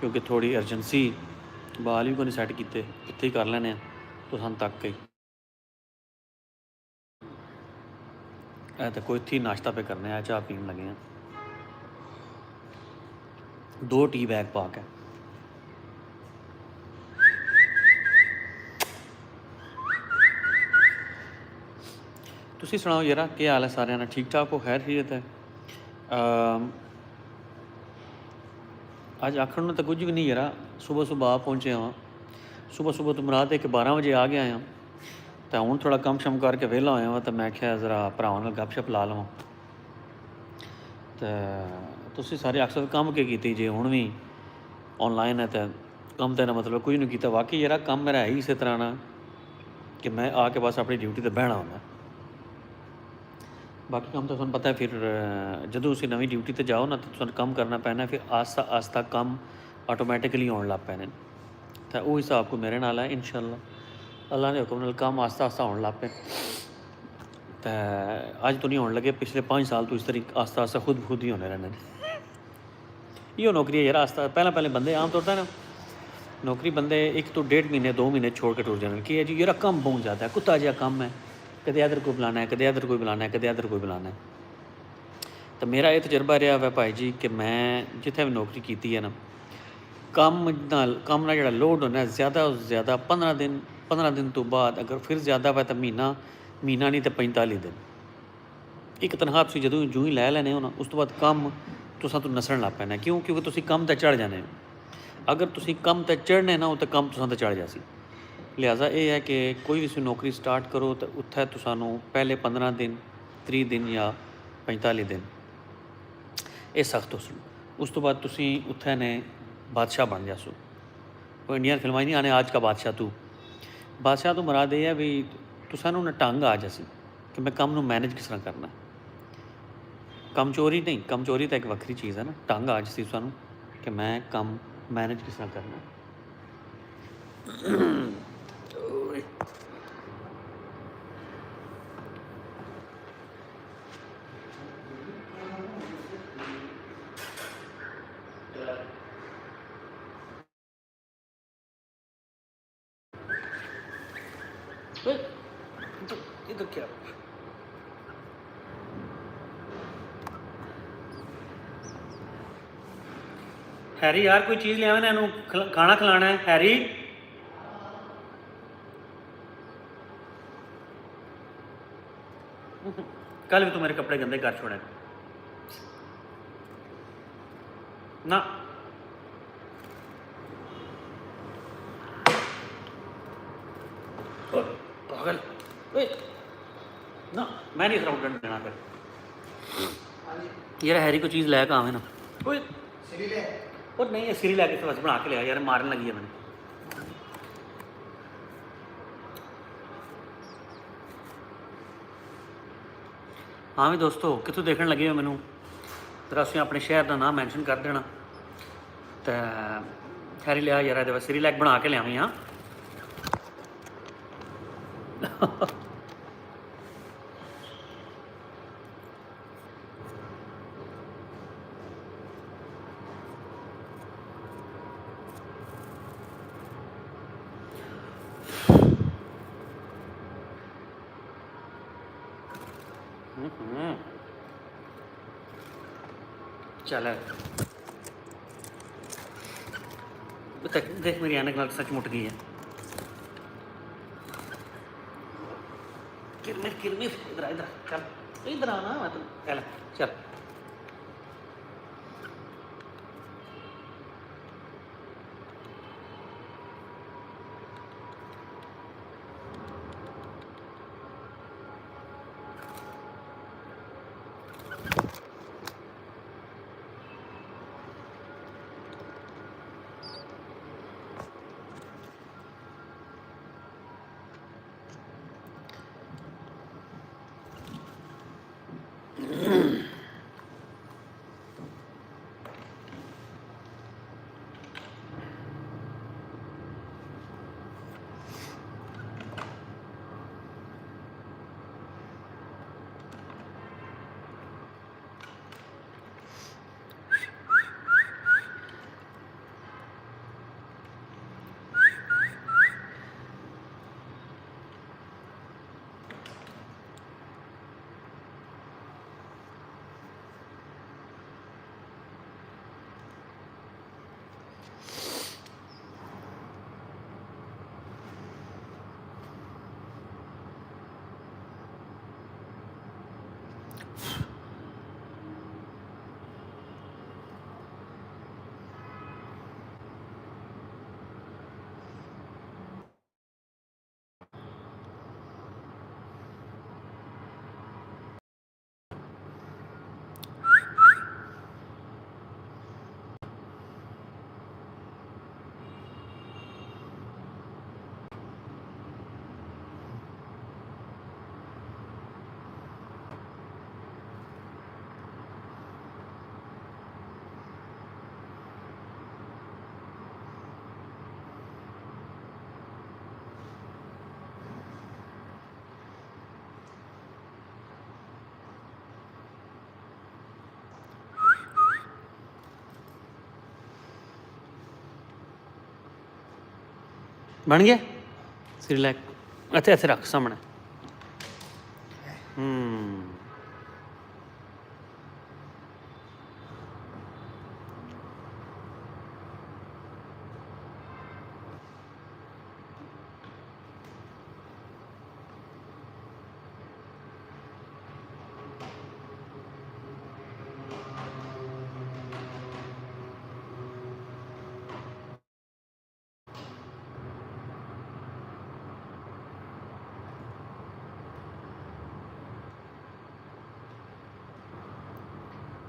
क्योंकि थोड़ी अर्जेंसी बाल भी को नहीं सैट किए, इत्थे ही कर लैने तो सन तक के तो कोई इत्थे नाश्ता पे करने चाह पीन लगे हैं 2 टी बैग पा के। तुसी सुनाओ यार, क्या हाल है सारे ना? ठीक ठाक हो? खैर खैरियत है? अज आखण में तो कुछ भी नहीं यार, सुबह सुबह आ पहुँचे हाँ, सुबह सुबह तो मुराद है कि 12 बजे आ गया हाँ, तो हूँ थोड़ा कम शम करके वेला होया वा, तो मैं क्या जरा भरावां नाल गपशप ला लवां। तो तुसी सारे अक्सर कम के कीती जे हुण भी ऑनलाइन है, तो कम तो ना मतलब कुछ नहीं किया। वाकई यार कम मेरा है ही इस तरह ना कि मैं आके बस अपनी ड्यूटी तो बहना होंदा, बाकी काम तो तुहानूं पता है। फिर जदों तुसीं नवीं ड्यूटी ते जाओ ना, तो तुहानूं कम करना पैना, फिर आस्ता आस्ता कम ऑटोमैटिकली आउण लग पैने। तो वो हिसाब को मेरे नाल है इंशाअल्लाह, अल्लाह के हुक्म नाल कम आस्ता आस्ता आउण लग पे। तो अज तो नहीं होने लगे, पिछले 5 साल तो इस तरीके आस्ता आस्ता खुद ही होने रहने। इहो नौकरी है यार, आस्ता पहले बंदे आम तौर पर ना नौकरी बंदे 1 तो 1.5 महीने 2 महीने छोड़ के टुर जाने कि है जी यार कम बहुत ज़्यादा है, कुत्ता जहा कम है, कदे इधर कोई बुलाना है, कदे इधर कोई बुलाना है, कदे इधर कोई बुलाना है। तो मेरा ये तजर्बा रहा है भाई जी कि मैं जिथे भी नौकरी की है ना, कम ना जो लोड होना ज़्यादा से ज़्यादा 15 दिन तो बाद, अगर फिर ज़्यादा है तो महीना नहीं तो 45 दिन। एक तनख्वाह तुसीं जदों जूँ ही लै लैने हो ना, उस तो बाद कम तुसां तो नसण लग पैना। क्यों? क्योंकि तुसीं कम ते चढ़ जाने हो। अगर तुसीं कम ते चढ़ने ना हो तो कम तुसां ते चढ़ जासी। लिहाजा ये है कि कोई भी नौकरी स्टार्ट करो तो उत्थे तुसानूं पहले 15 दिन 30 दिन या 45 दिन ये सख्त हो सी। उस तो बाद तुसीं उत्थे ने बादशाह बन जासो। वो इंडियन फिल्मां नहीं आने आज का बादशाह तू। बादशाह तो मुराद ये है भी तुसानूं ना ढंग आ जासी कि मैं कम नूं मैनेज किस तरह करना। कमचोरी नहीं, कमचोरी तो एक वक्री चीज़ है ना, ढंग आ जासी सानूं कि मैं कम मैनेज किस तरह करना। इधर क्या हैरी यार, कोई चीज़ लिया ना, इनू खाना खिलाना है। हैरी कल भी तू मेरे कपड़े गंदे कर छोड़े ना। पागल ना, मैं नहीं इसरा उड़न देना। फिर यार हैरी को चीज़ लैके आवे ना, और नहीं सिरी लैके बस बना के लिया यार, मारन लगी है मैंने। हाँ भी दोस्तों, कितों देखने लगे हो मैनू जरा तुसीं अपने शहर का नाम मैंशन कर देना। तो हैरी लिया यार ये सिरी लैक बना के लियावी। हाँ चल देख मेरी ऐनक नाल सच मुट गई है। किरमिर इधर इधर चल, इधर आना मैं तो चल चल। बन गया सिरलैक? अच्छा ऐसे रख सामने।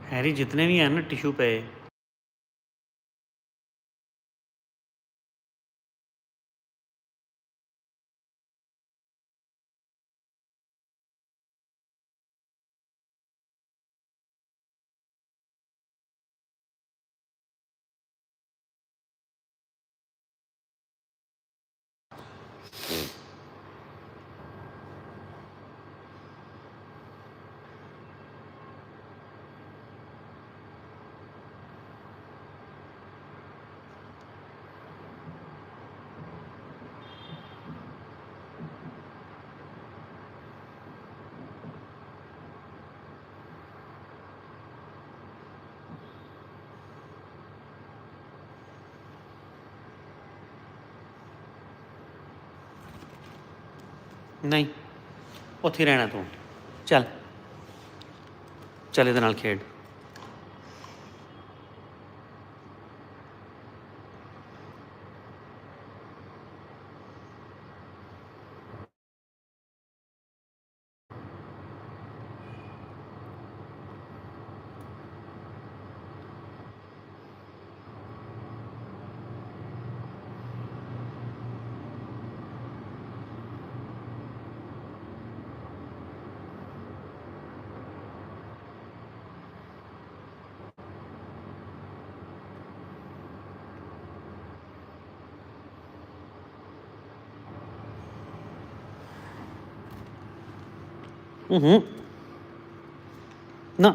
हैरी जितने भी हैं ना टिशू पे, नहीं ਉੱਥੇ ਹੀ ਰਹਿਣਾ ਤੂੰ। ਚੱਲ ਚੱਲ ਇਹਦੇ ਨਾਲ ਖੇਡ। ना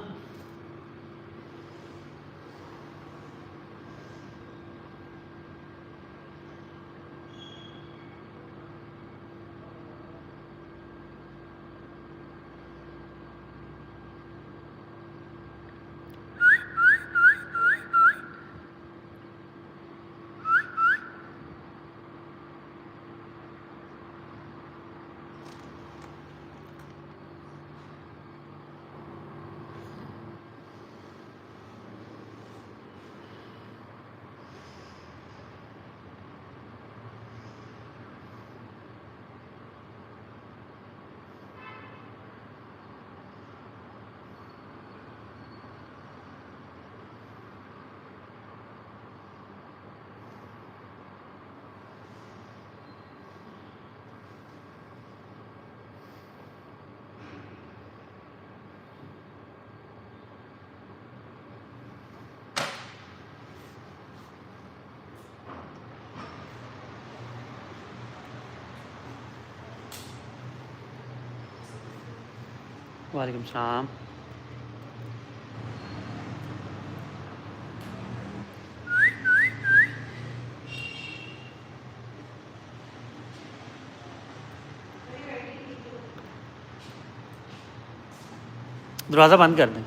वालेकुम सलाम। दरवाज़ा बंद कर दें।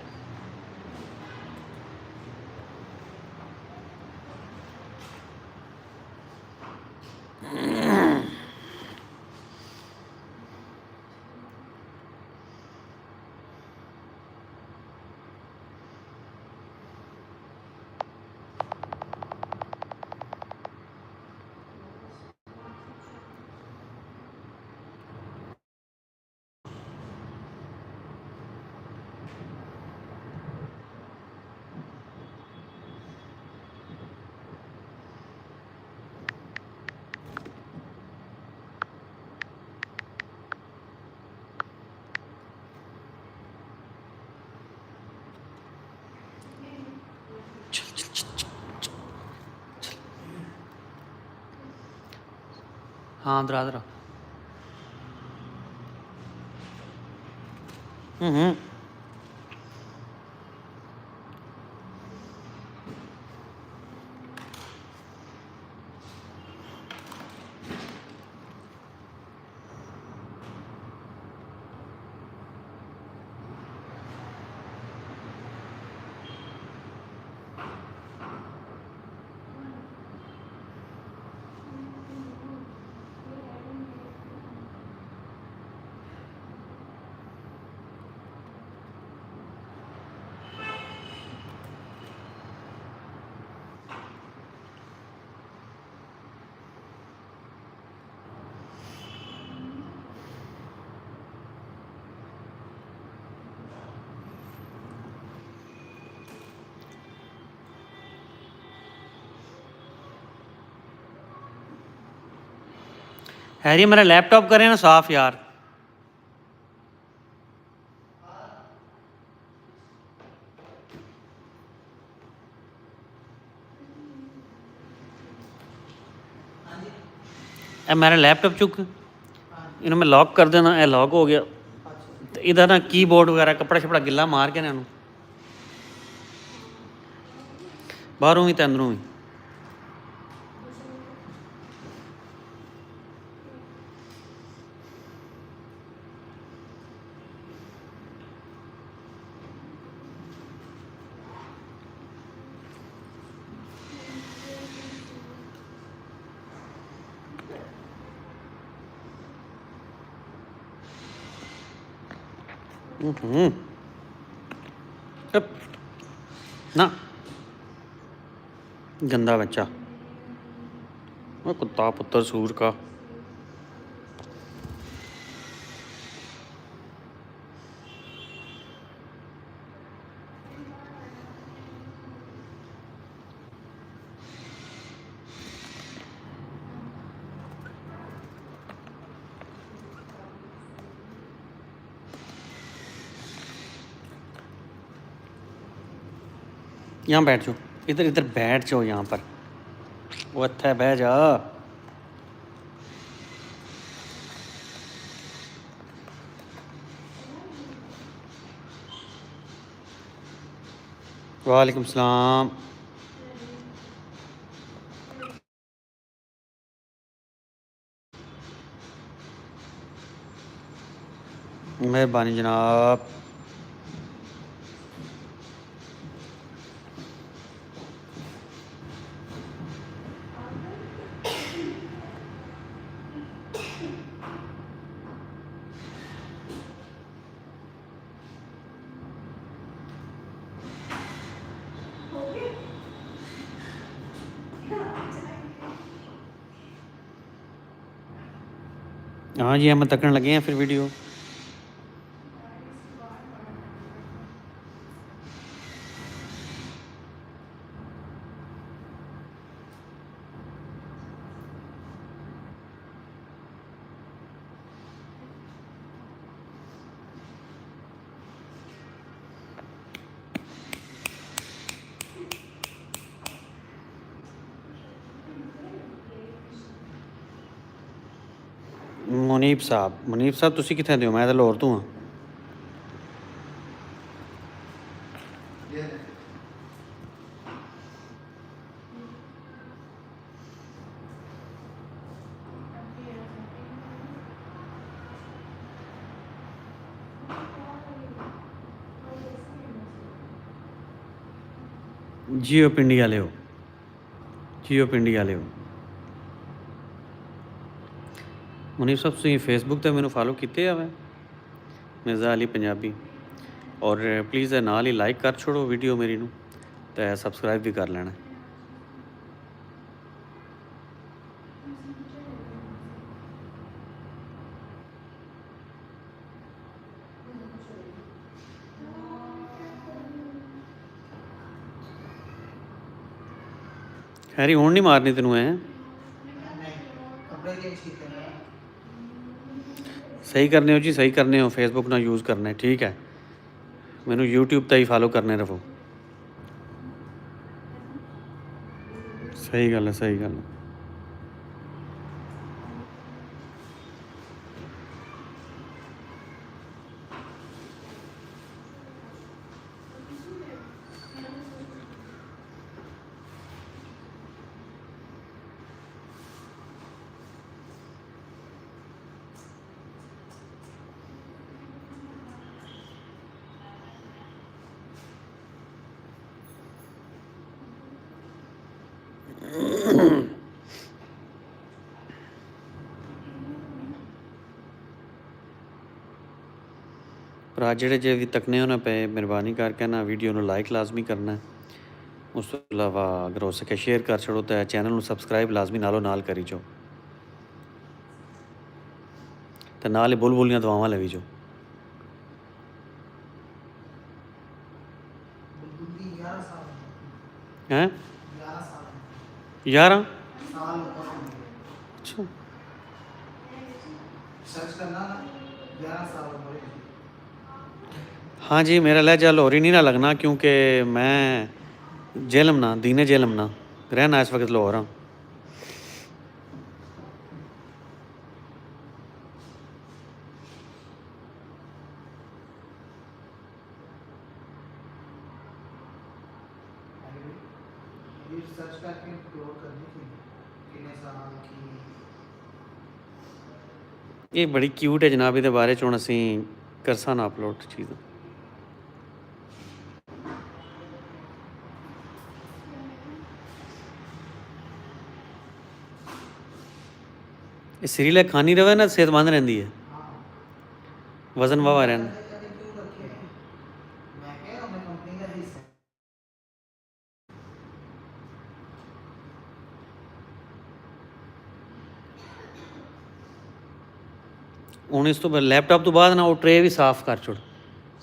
हाँ दरवाज़ा रख। हैरी मेरा लैपटॉप करें ना साफ यार। ए मेरा लैपटॉप चुक इन्हों मैं लॉक कर देना। ए लॉक हो गया। तो इधर ना कीबोर्ड वगैरह कपड़ा शपड़ा गिला मार के ना बाहरों भी तो अंदरों भी। ना गंदा बच्चा वो कुत्ता पुत्र सूर का। यहाँ बैठ जाओ। इधर इधर बैठ जाओ यहाँ पर। वो अच्छा बह जा। वालेकुम सलाम। मेहरबानी जनाब। हाँ जी हम तकन लगे हैं फिर वीडियो। मुनीब साहब तुसी कित्थे दे हो? मैं तो लाहौर तो हाँ। जियो पिंडी वाले हो? जियो पिंडी वाले हो? मुनीब साहब तुसीं फेसबुक ते मैनू फॉलो किते आ? मिर्ज़ा अली पंजाबी। और प्लीज़ नाल ही लाइक कर छोड़ो वीडियो मेरी नू ते सबसक्राइब भी कर लेना। हैरी हुण नहीं मारनी तेनू है? सही करने हो जी, सही करने हो। फेसबुक ना यूज़ करना है ठीक है। मैनू यूट्यूब ते ही फॉलो करने रहो। सही गल है, सही गल है। भरा जेह्ड़े जे भी तकने हो ना पे मेहरबानी करके ना वीडियो नू लाइक लाजमी करना है। उस तो अलावा अगर हो सके शेयर कर छोड़ो तो चैनल नू सबसक्राइब लाजमी नालों नाल करी जाओ तो नाल ही बुल बुलियां दुआवां लगी जाओ। हैं 11? अच्छा सर्च करना ना 11 साल उम्र है। हाँ जी, मेरा लहजा लाहौरी नहीं ना लगना, क्योंकि मैं जेलम ना दीने जेलम ना रहना इस वक्त लाहौर हाँ। ये सर्च करके अपलोड करनी थी कितने साल की। ये बड़ी क्यूट है जनाब, ये बारे च हुण असीं करसा ना अपलोड चीज़। ये सीरियल खानी रहे ना सेहतमंद रहती है, हाँ वजन वावा रहना। क्यों रखे हैं मैं कह रहा हूँ मैं कंपनी का हिस्सा। ਹੁਣ ਇਸ ਤੋਂ ਬਾਅਦ लैपटॉप तो बाद ना वो ट्रे भी साफ़ कर छोड़,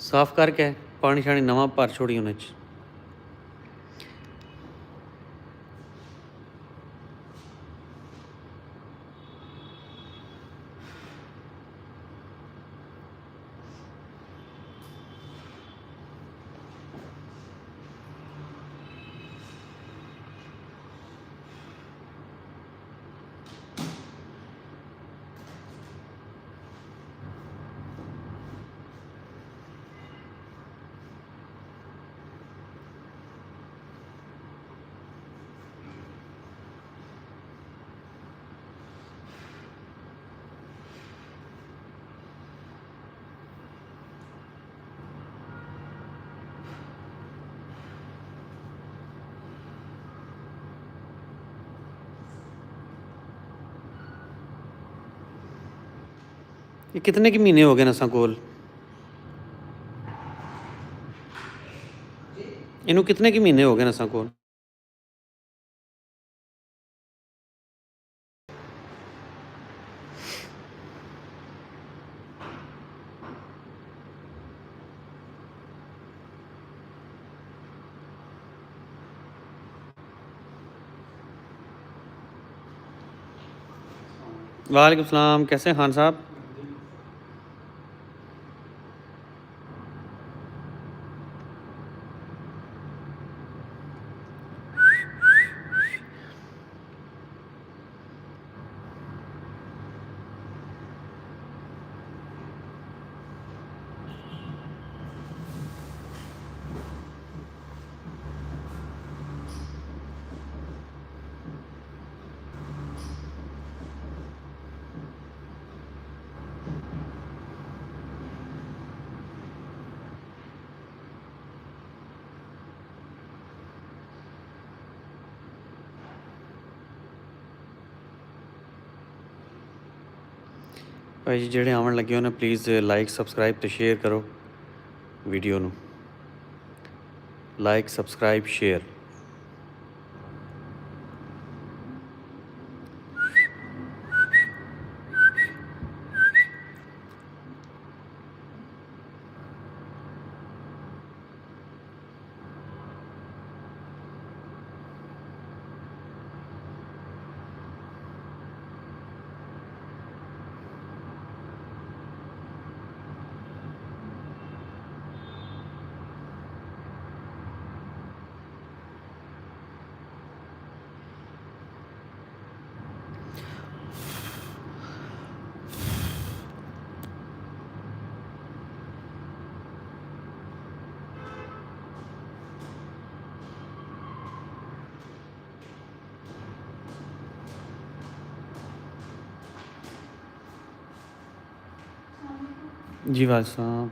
साफ़ करके पानी शानी नवा भर छोड़ी उन्हें च। ये कितने के महीने हो गए नसा कोल, इनू कितने के महीने हो गए नसा कोल। वालेकुम सलाम, कैसे हैं खान साहब। भाई जी ਜਿਹੜੇ ਆਉਣ ਲੱਗੇ ਹੋ ਨਾ ਪਲੀਜ਼ ਲਾਈਕ ਸਬਸਕ੍ਰਾਈਬ ਤੇ ਸ਼ੇਅਰ ਕਰੋ ਵੀਡੀਓ ਨੂੰ, ਲਾਈਕ ਸਬਸਕ੍ਰਾਈਬ ਸ਼ੇਅਰ। जी वाल साहब,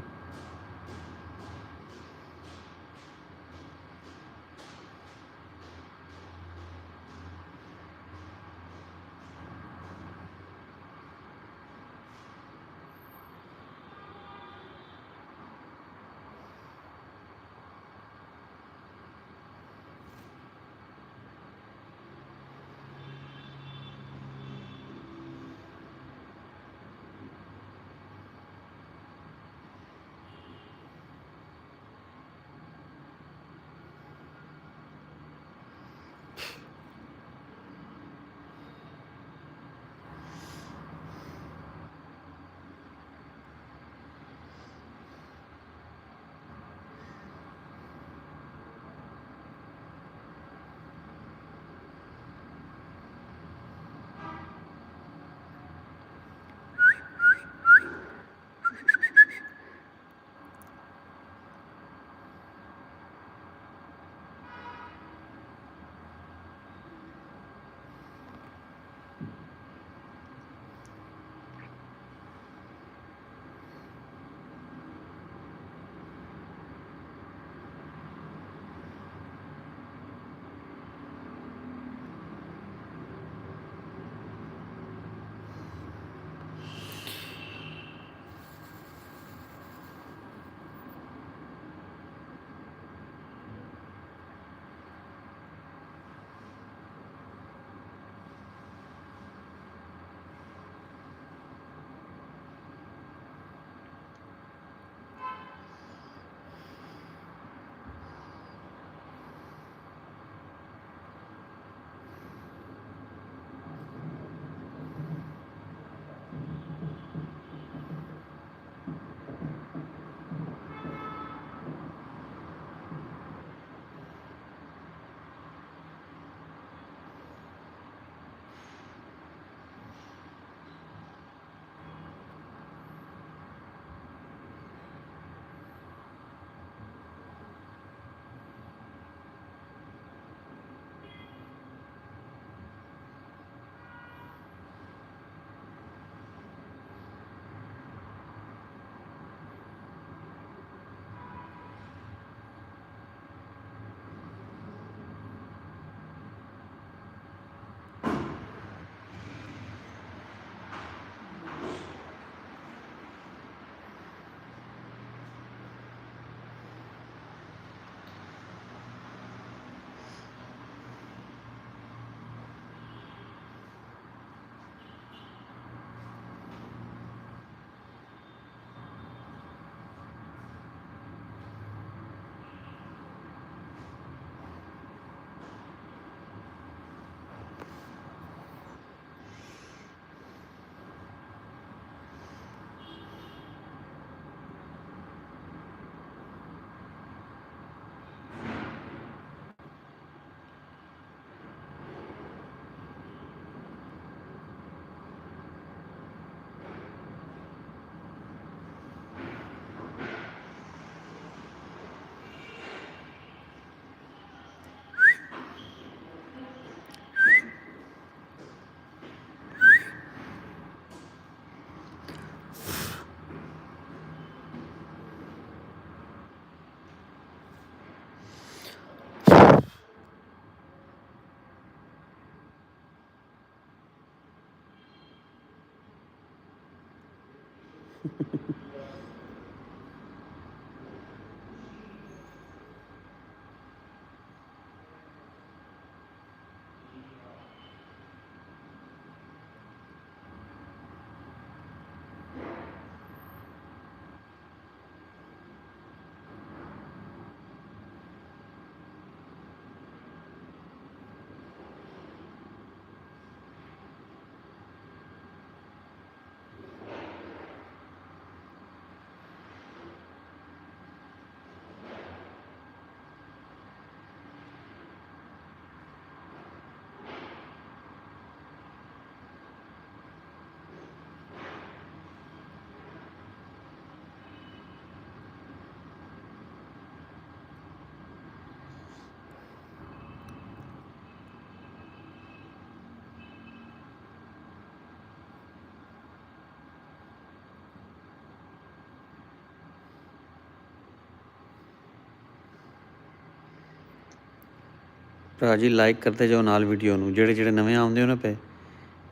ਭਰਾ ਜੀ ਲਾਈਕ ਕਰਦੇ ਜਾਓ ਨਾਲ ਵੀਡੀਓ ਨੂੰ, ਜਿਹੜੇ ਨਵੇਂ ਆਉਂਦੇ ਹੋ ਨਾ ਪਏ,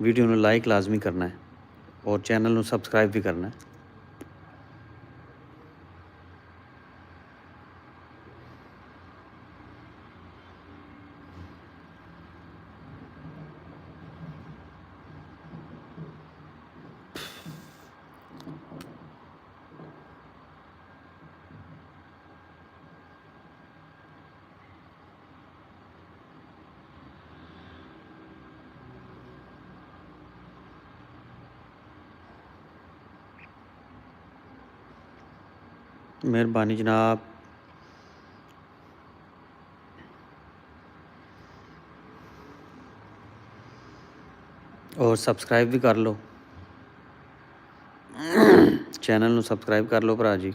ਵੀਡੀਓ ਨੂੰ ਲਾਈਕ ਲਾਜ਼ਮੀ ਕਰਨਾ ਹੈ ਔਰ ਚੈਨਲ ਨੂੰ ਸਬਸਕ੍ਰਾਈਬ ਵੀ ਕਰਨਾ ਹੈ। मेहरबानी जनाब। और सब्सक्राइब भी कर लो, चैनल ਨੂੰ सब्सक्राइब कर लो भरा जी।